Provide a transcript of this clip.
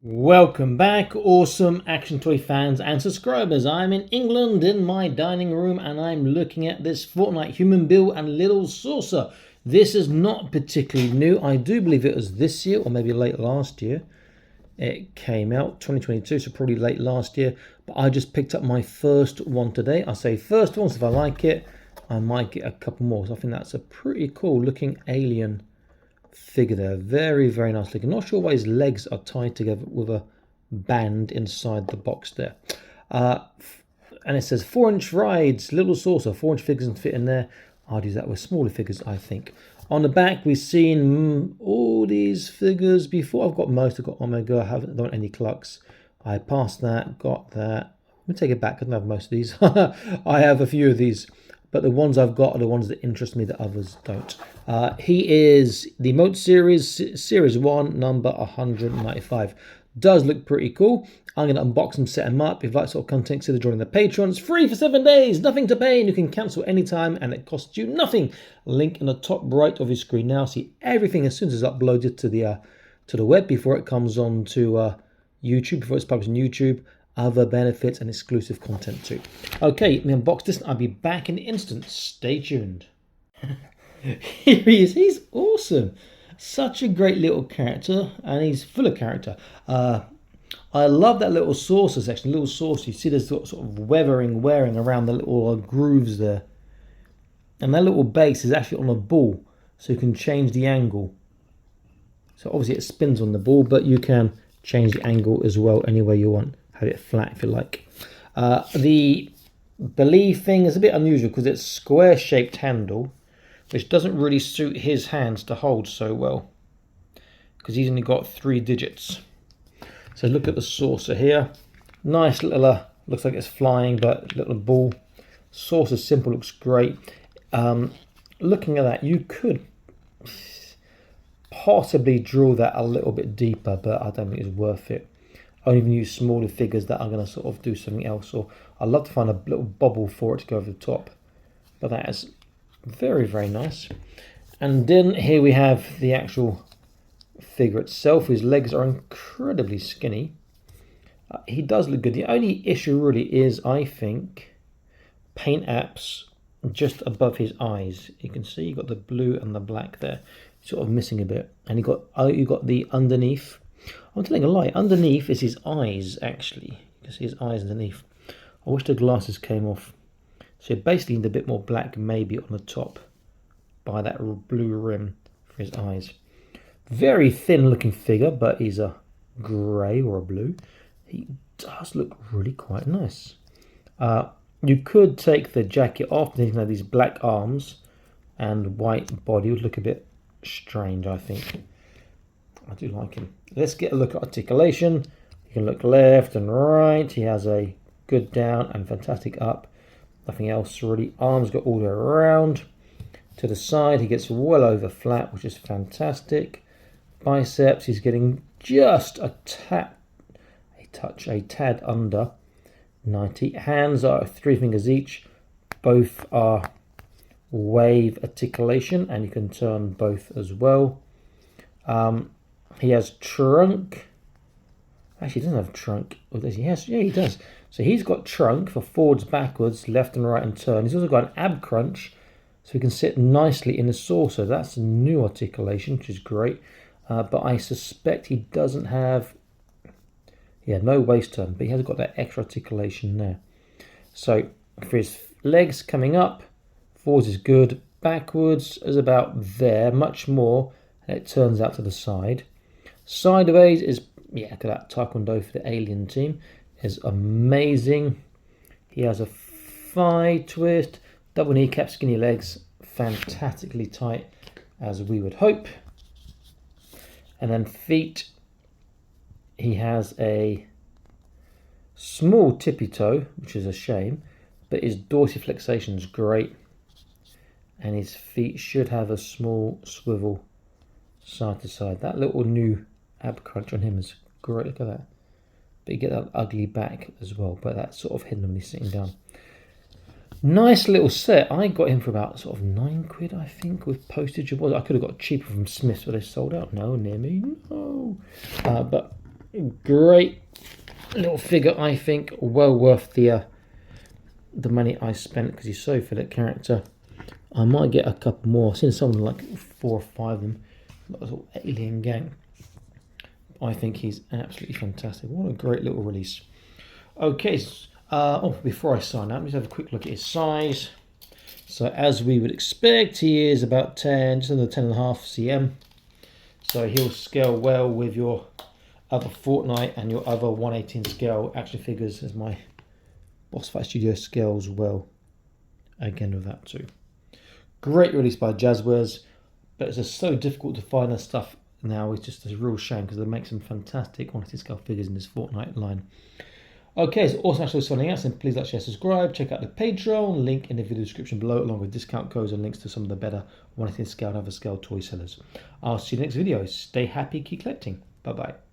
Welcome back, awesome action toy fans and subscribers. I'm in England in my dining room and I'm looking at this Fortnite Human Bill and Little Saucer. This is not particularly new. I do believe it was this year or maybe late last year. It came out 2022, so probably late last year. But I just picked up my first one today. I say first one, so if I like it, I might get a couple more. So I think that's a pretty cool looking alien figure there. Very, very nice looking. Not sure why his legs are tied together with a band inside the box there. And it says 4-inch rides, Little Saucer. 4-inch figures can fit in there. I'd use that with smaller figures, I think. On the back, we've seen all these figures before. I've got most. I've got Omega. I haven't done any Clucks. I passed that, got that. Let me take it back. I don't have most of these. I have a few of these. But the ones I've got are the ones that interest me that others don't. He is the Emote Series 1, number 195. Does look pretty cool. I'm going to unbox him, set him up. If you like sort of content, consider joining the Patreon. It's free for 7 days, nothing to pay, and you can cancel anytime, and it costs you nothing. Link in the top right of your screen now. See everything as soon as it's uploaded to the web before it comes on to YouTube, before it's published on YouTube. Other benefits and exclusive content too. Okay, let me unbox this and I'll be back in an instant. Stay tuned. Here he is. He's awesome. Such a great little character, and he's full of character. I love that little saucer section. Little saucer. You see there's sort of wearing around the little grooves there. And that little base is actually on a ball, so you can change the angle. So obviously it spins on the ball, but you can change the angle as well any way you want. Have it flat if you like. The believe thing is a bit unusual because it's square shaped handle, which doesn't really suit his hands to hold so well because he's only got 3 digits. So look at the saucer here. Nice little, looks like it's flying, but little ball. Saucer simple, looks great. Looking at that, you could possibly drill that a little bit deeper, but I don't think it's worth it. I'll even use smaller figures that are going to sort of do something else, or I'd love to find a little bobble for it to go over the top. But that is very, very nice. And then here we have the actual figure itself. His legs are incredibly skinny. He does look good. The only issue really is, I think, paint apps just above his eyes. You can see you've got the blue and the black there, sort of missing a bit. And you got the underneath. I'm telling a lie. Underneath is his eyes, actually. You can see his eyes underneath. I wish the glasses came off. So you basically need a bit more black maybe on the top by that blue rim for his eyes. Very thin looking figure, but he's a grey or a blue. He does look really quite nice. You could take the jacket off, and then you can have these black arms and white body. It would look a bit strange, I think. I do like him. Let's get a look at articulation. You can look left and right. He has a good down and fantastic up. Nothing else really. Arms go all the way around. To the side, he gets well over flat, which is fantastic. Biceps, he's getting just a tad under 90. Hands are 3 fingers each. Both are wave articulation, and you can turn both as well. He has trunk. Actually, he doesn't have trunk. Oh, does he? Yes, yeah, he does. So he's got trunk for forwards, backwards, left and right, and turn. He's also got an ab crunch, so he can sit nicely in the saucer. That's a new articulation, which is great. But I suspect he doesn't have, no waist turn, but he has got that extra articulation there. So for his legs coming up, forwards is good. Backwards is about there, much more, and it turns out to the side. Sideways is, look at that, taekwondo for the alien team is amazing. He has a thigh twist, double kneecap, skinny legs, fantastically tight, as we would hope. And then feet, he has a small tippy toe, which is a shame, but his dorsiflexation is great. And his feet should have a small swivel side to side. That little new ab crunch on him is great. Look at that. But you get that ugly back as well, but that's sort of hidden when he's sitting down. Nice little set. I got him for about sort of £9, I think, with postage. I could have got cheaper from Smith's, but they sold out. No, near me. No. But Great little figure, I think. Well worth the money I spent because he's so fit at character. I might get a couple more. I've seen someone like 4 or 5 of them. That was all alien gang. I think he's absolutely fantastic. What a great little release. Okay, before I sign out, let's have a quick look at his size. So as we would expect, he is about 10, just under 10.5 cm. So he'll scale well with your other Fortnite and your other 1/18 scale action figures, as my Boss Fight Studio scales well again with that too. Great release by Jazzwares, but it's just so difficult to find their stuff now. It's just a real shame because they make some fantastic 1/18 scale figures in this Fortnite line. Okay, so awesome actually signing out, and please like, share, subscribe. Check out the Patreon link in the video description below, along with discount codes and links to some of the better 1/18 scale and other scale toy sellers. I'll see you in the next video. Stay happy, keep collecting. Bye bye.